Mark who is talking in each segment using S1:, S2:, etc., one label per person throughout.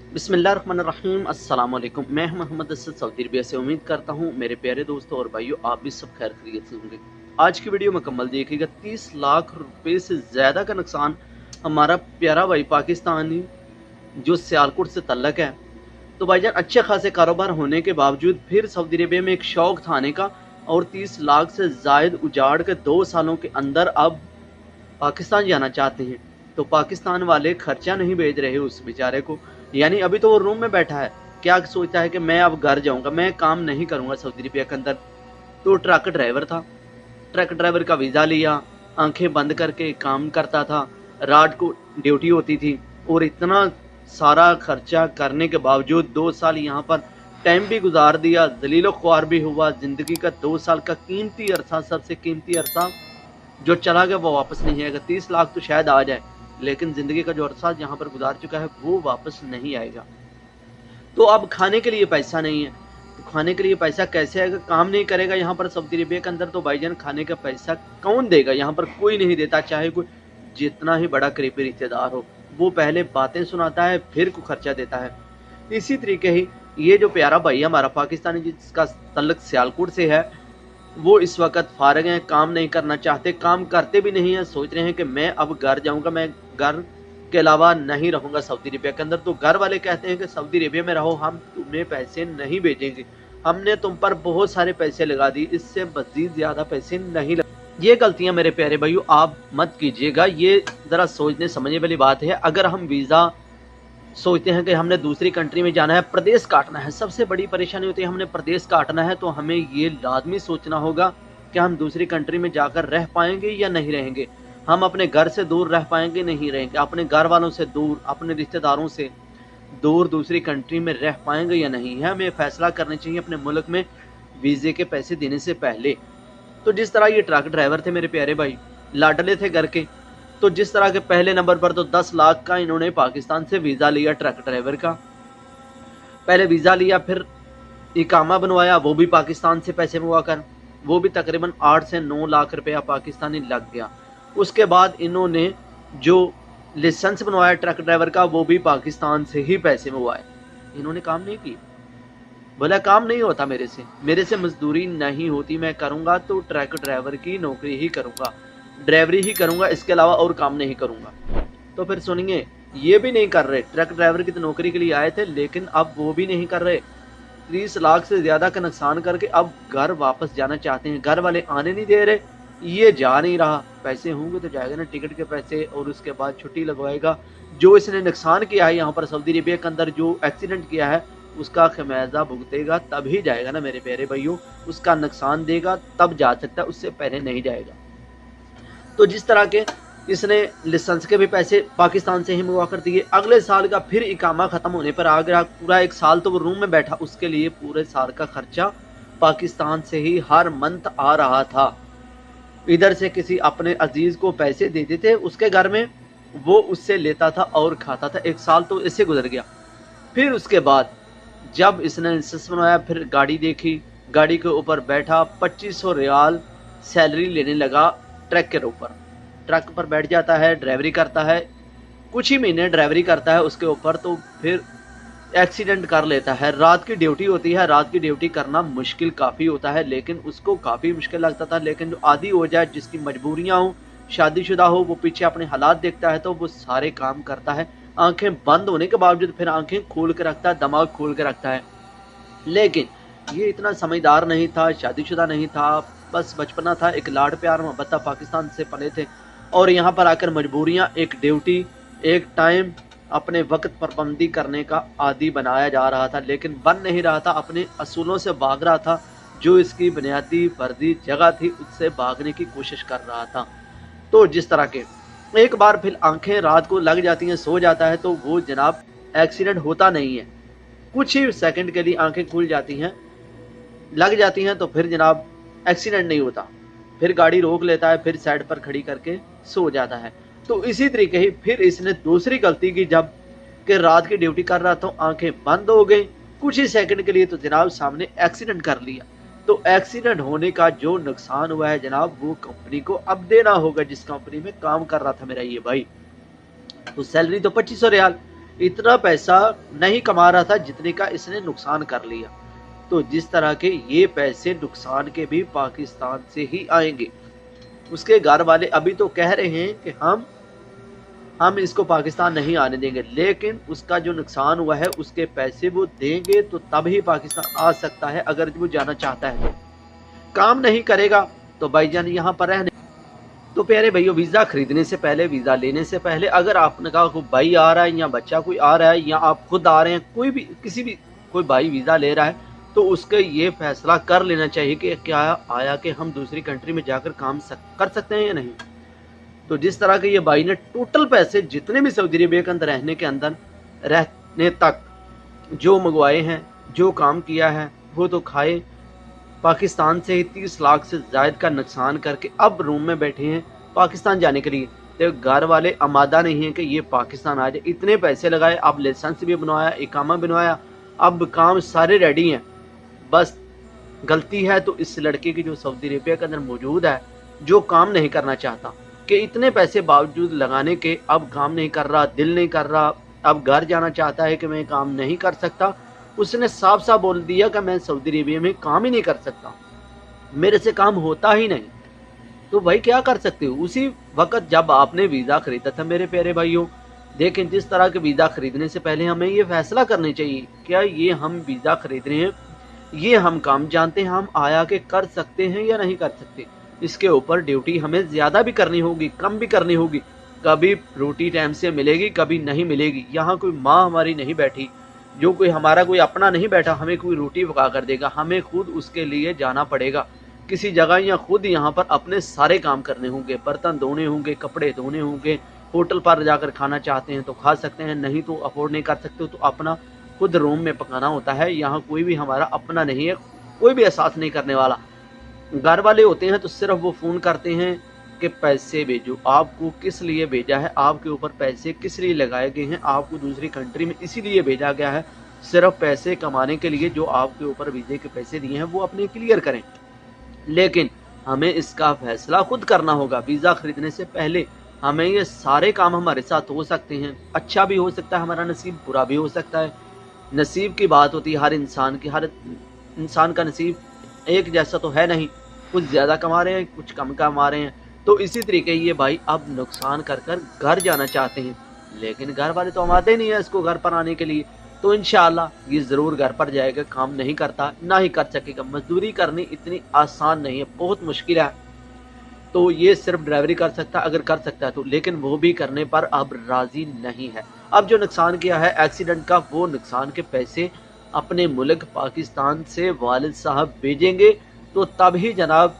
S1: बिस्मिल्लाहिर्रहमानिर्रहीम। अस्सलाम वालेकुम। मैं मोहम्मद असद सऊदी अरबिया से। उम्मीद करता हूँ मेरे प्यारे दोस्तों और भाइयों आप भी सब खैर खैरियत से होंगे। आज की वीडियो मुकम्मल देखिएगा। 30 लाख रुपए से ज़्यादा का नुकसान हमारा प्यारा भाई पाकिस्तानी जो सियालकोट से तल्लक है। तो भाईजान अच्छे खासे कारोबार होने के बावजूद फिर सऊदी अरबिया में एक शौक था आने का और 30 लाख से जायद उजाड़ के 2 सालों के अंदर अब पाकिस्तान जाना चाहते हैं। तो पाकिस्तान वाले खर्चा नहीं भेज रहे उस बेचारे को, यानी अभी तो वो रूम में बैठा है। क्या सोचता है कि मैं अब घर जाऊंगा, मैं काम नहीं करूंगा सऊदी अरबिया के अंदर। तो ट्रक ड्राइवर था, ट्रक ड्राइवर का वीज़ा लिया, आंखें बंद करके काम करता था, रात को ड्यूटी होती थी और इतना सारा खर्चा करने के बावजूद 2 साल यहाँ पर टाइम भी गुजार दिया, जलीलो ख्वार भी हुआ। ज़िंदगी का 2 साल का कीमती अरसा, सबसे कीमती अरसा जो चला गया वो वापस नहीं आएगा। 30 लाख तो शायद आ जाए, लेकिन ज़िंदगी का जो अरसा यहाँ पर गुजार चुका है वो वापस नहीं आएगा। तो अब खाने के लिए पैसा नहीं है, तो खाने के लिए पैसा कैसे आएगा? काम नहीं करेगा यहाँ पर सऊदी अरबिया के अंदर तो भाईजान खाने का पैसा कौन देगा? यहाँ पर कोई नहीं देता, चाहे कोई जितना ही बड़ा करीबी रिश्तेदार हो। वो पहले बातें सुनाता है फिर को खर्चा देता है। इसी तरीके ही ये जो प्यारा भाई हमारा पाकिस्तानी जिसका तल्लक सियालकोट से है, वो इस वक्त फारग हैं, काम नहीं करना चाहते, काम करते भी नहीं है। सोच रहे हैं कि मैं अब घर जाऊंगा, मैं घर के अलावा नहीं रहूंगा सऊदी अरबिया के अंदर। तो घर वाले कहते हैं कि सऊदी अरबिया में रहो, हम तुम्हें पैसे नहीं भेजेंगे, हमने तुम पर बहुत सारे पैसे लगा दिए, इससे मजीद ज्यादा पैसे नहीं लगा। ये गलतियां मेरे प्यारे भाइयों आप मत कीजिएगा, ये जरा सोचने समझने वाली बात है। अगर हम वीजा सोचते हैं कि हमने दूसरी कंट्री में जाना है, प्रदेश काटना है, सबसे बड़ी परेशानी होती है हमने प्रदेश काटना है, तो हमें ये लाजमी सोचना होगा कि हम दूसरी कंट्री में जाकर रह पाएंगे या नहीं रहेंगे। हम अपने घर से दूर रह पाएंगे नहीं रहेंगे, अपने घर वालों से दूर, अपने रिश्तेदारों से दूर दूसरी कंट्री में रह पाएंगे या नहीं है। हमें फैसला करना चाहिए अपने मुल्क में वीज़े के पैसे देने से पहले। तो जिस तरह ये ट्रक ड्राइवर थे मेरे प्यारे भाई, लाडले थे घर के, तो जिस तरह के पहले नंबर पर तो 10 लाख का इन्होंने पाकिस्तान से वीज़ा लिया ट्रक ड्राइवर का। पहले वीज़ा लिया, फिर इकामा बनवाया, वो भी पाकिस्तान से पैसे मंगवा कर, वो भी तकरीबन 8 से 9 लाख रुपया पाकिस्तानी लग गया। उसके बाद इन्होंने जो लाइसेंस बनवाया ट्रक ड्राइवर का, वो भी पाकिस्तान से ही पैसे मंगवाए। इन्होंने काम नहीं किया, बोला काम नहीं होता मेरे से मजदूरी नहीं होती, मैं करूँगा तो ट्रक ड्राइवर की नौकरी ही करूँगा, ड्राइवरी ही करूँगा, इसके अलावा और काम नहीं करूँगा। तो फिर सुनिए, ये भी नहीं कर रहे। ट्रक ड्राइवर की तो नौकरी के लिए आए थे, लेकिन अब वो भी नहीं कर रहे। 30 लाख से ज़्यादा का नुकसान करके अब घर वापस जाना चाहते हैं। घर वाले आने नहीं दे रहे, ये जा नहीं रहा। पैसे होंगे तो जाएगा ना, टिकट के पैसे, और उसके बाद छुट्टी लगवाएगा। जो इसने नुकसान किया है यहाँ पर सऊदी अरबिया के अंदर, जो एक्सीडेंट किया है, उसका खमियाजा भुगतेगा तभी जाएगा ना मेरे प्यारे भाइयों। उसका नुकसान देगा तब जा सकता है, उससे पहले नहीं जाएगा। तो जिस तरह के इसने लाइसेंस के भी पैसे पाकिस्तान से ही मंगवा कर दिए, अगले साल का फिर इकामा खत्म होने पर आ गया, पूरा 1 साल तो वो रूम में बैठा, उसके लिए पूरे साल का खर्चा पाकिस्तान से ही हर मंथ आ रहा था। इधर से किसी अपने अजीज को पैसे देते थे उसके घर में, वो उससे लेता था और खाता था। 1 साल तो इससे गुजर गया। फिर उसके बाद जब इसने लाइसेंस बनवाया, फिर गाड़ी देखी, गाड़ी के ऊपर बैठा, 2500 रियाल सैलरी लेने लगा। ट्रक के ऊपर, ट्रक पर बैठ जाता है, ड्राइवरी करता है, कुछ ही महीने ड्राइवरी करता है उसके ऊपर, तो फिर एक्सीडेंट कर लेता है। रात की ड्यूटी होती है, रात की ड्यूटी करना मुश्किल काफ़ी होता है, लेकिन उसको काफ़ी मुश्किल लगता था। लेकिन जो आदी हो जाए, जिसकी मजबूरियाँ हो, शादीशुदा हो, वो पीछे अपने हालात देखता है तो वो सारे काम करता है। आंखें बंद होने के बावजूद फिर आंखें खोल के रखता है, दिमाग खोल के रखता है। लेकिन ये इतना समझदार नहीं था, शादीशुदा नहीं था, बस बचपना था, एक लाड प्यार मोहब्बत था, पाकिस्तान से पले थे और यहाँ पर आकर मजबूरियाँ, एक ड्यूटी, एक टाइम, अपने वक्त पर पाबंदी करने का आदी बनाया जा रहा था, लेकिन बन नहीं रहा था। अपने असूलों से भाग रहा था, जो इसकी बुनियादी फर्जी जगह थी उससे भागने की कोशिश कर रहा था। तो जिस तरह के एक बार फिर आंखें रात को लग जाती हैं, सो जाता है, तो वो जनाब एक्सीडेंट होता नहीं है, कुछ ही सेकंड के लिए आंखें खुल जाती हैं, लग जाती हैं, तो फिर जनाब एक्सीडेंट नहीं होता। फिर गाड़ी रोक लेता है, फिर साइड पर खड़ी करके सो जाता है। तो इसी तरीके ही फिर इसने दूसरी गलती की, जब कि रात की ड्यूटी कर रहा था, आंखें बंद हो गई कुछ ही सेकंड के लिए, तो जनाब सामने एक्सीडेंट कर लिया। तो एक्सीडेंट होने का जो नुकसान हुआ है जनाब, वो कंपनी को अब देना होगा, जिस कंपनी में काम कर रहा था मेरा ये भाई। तो सैलरी तो 2500 रियाल, इतना पैसा नहीं कमा रहा था जितने का इसने नुकसान कर लिया। तो जिस तरह के ये पैसे नुकसान के भी पाकिस्तान से ही आएंगे। उसके घर वाले अभी तो कह रहे हैं कि हम इसको पाकिस्तान नहीं आने देंगे, लेकिन उसका जो नुकसान हुआ है उसके पैसे वो देंगे तो तब ही पाकिस्तान आ सकता है, अगर वो जाना चाहता है। काम नहीं करेगा तो भाईजान यहाँ पर रहने। तो प्यारे भाइयों, वीज़ा खरीदने से पहले, वीज़ा लेने से पहले, अगर आपने कहा कोई भाई आ रहा है या बच्चा कोई आ रहा है या आप खुद आ रहे हैं, कोई भाई वीज़ा ले रहा है, तो उसके ये फैसला कर लेना चाहिए कि क्या आया कि हम दूसरी कंट्री में जाकर काम कर सकते हैं या नहीं। तो जिस तरह के ये भाई ने टोटल पैसे जितने भी सऊदी अरेबिया के अंदर रहने तक जो मंगवाए हैं, जो काम किया है, वो तो खाए। पाकिस्तान से ही 30 लाख से ज़ायद का नुकसान करके अब रूम में बैठे हैं पाकिस्तान जाने के लिए। तो घर वाले आमादा नहीं है कि ये पाकिस्तान आ जाए। इतने पैसे लगाए, अब लाइसेंस भी बनवाया, इकामा बनवाया, अब काम सारे रेडी हैं। बस गलती है तो इस लड़के की जो सऊदी अरेबिया के अंदर मौजूद है, जो काम नहीं करना चाहता, कि इतने पैसे बावजूद लगाने के अब काम नहीं कर रहा, दिल नहीं कर रहा, अब घर जाना चाहता है कि मैं काम नहीं कर सकता। उसने साफ साफ बोल दिया कि मैं सऊदी अरेबिया में काम ही नहीं कर सकता, मेरे से काम होता ही नहीं। तो भाई क्या कर सकते हो। उसी वक्त जब आपने वीज़ा खरीदा था मेरे प्यारे भाइयों, लेकिन जिस तरह के वीज़ा खरीदने से पहले हमें ये फैसला करना चाहिए, क्या ये हम वीज़ा खरीद रहे हैं, ये हम काम जानते हैं, हम आया के कर सकते हैं या नहीं कर सकते। इसके ऊपर ड्यूटी हमें ज़्यादा भी करनी होगी, कम भी करनी होगी। कभी रोटी टाइम से मिलेगी, कभी नहीं मिलेगी। यहाँ कोई माँ हमारी नहीं बैठी, जो कोई हमारा कोई अपना नहीं बैठा हमें कोई रोटी पका कर देगा। हमें खुद उसके लिए जाना पड़ेगा किसी जगह, या खुद यहाँ पर अपने सारे काम करने होंगे, बर्तन धोने होंगे, कपड़े धोने होंगे। होटल पर जाकर खाना चाहते हैं तो खा सकते हैं, नहीं तो अफोर्ड नहीं कर सकते तो अपना खुद रूम में पकाना होता है। यहाँ कोई भी हमारा अपना नहीं है, कोई भी एहसास नहीं करने वाला। घर वाले होते हैं तो सिर्फ वो फ़ोन करते हैं कि पैसे भेजो, आपको किस लिए भेजा है, आपके ऊपर पैसे किस लिए लगाए गए हैं, आपको दूसरी कंट्री में इसीलिए भेजा गया है, सिर्फ पैसे कमाने के लिए। जो आपके ऊपर वीज़े के पैसे दिए हैं वो अपने क्लियर करें, लेकिन हमें इसका फैसला खुद करना होगा। वीज़ा खरीदने से पहले हमें ये सारे काम हमारे साथ हो सकते हैं, अच्छा भी हो सकता है हमारा नसीब, बुरा भी हो सकता है। नसीब की बात होती है हर इंसान की, हर इंसान का नसीब एक जैसा तो है नहीं, कुछ ज़्यादा कमा रहे हैं, कुछ कम कमा रहे हैं। तो इसी तरीके ये भाई अब नुकसान कर कर घर जाना चाहते हैं, लेकिन घर वाले तो आमादे नहीं है इसको घर पर आने के लिए। तो इंशाल्लाह ये ज़रूर घर पर जाएगा, काम नहीं करता ना ही कर सकेगा। मजदूरी करनी इतनी आसान नहीं है, बहुत मुश्किल है। तो ये सिर्फ ड्राइवरी कर सकता है, अगर कर सकता है तो, लेकिन वो भी करने पर अब राज़ी नहीं है। अब जो नुकसान किया है एक्सीडेंट का, वो नुकसान के पैसे अपने मुल्क पाकिस्तान से वालिद साहब भेजेंगे, तो तभी जनाब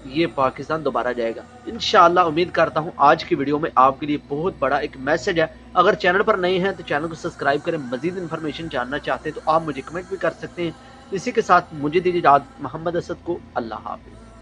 S1: ये पाकिस्तान दोबारा जाएगा इंशाअल्लाह। उम्मीद करता हूँ आज की वीडियो में आपके लिए बहुत बड़ा एक मैसेज है। अगर चैनल पर नए हैं तो चैनल को सब्सक्राइब करें। मजीद इन्फॉर्मेशन जानना चाहते हैं तो आप मुझे कमेंट भी कर सकते हैं। इसी के साथ मुझे दीजिए इजाज़त। मोहम्मद असद को अल्लाह हाफिज़।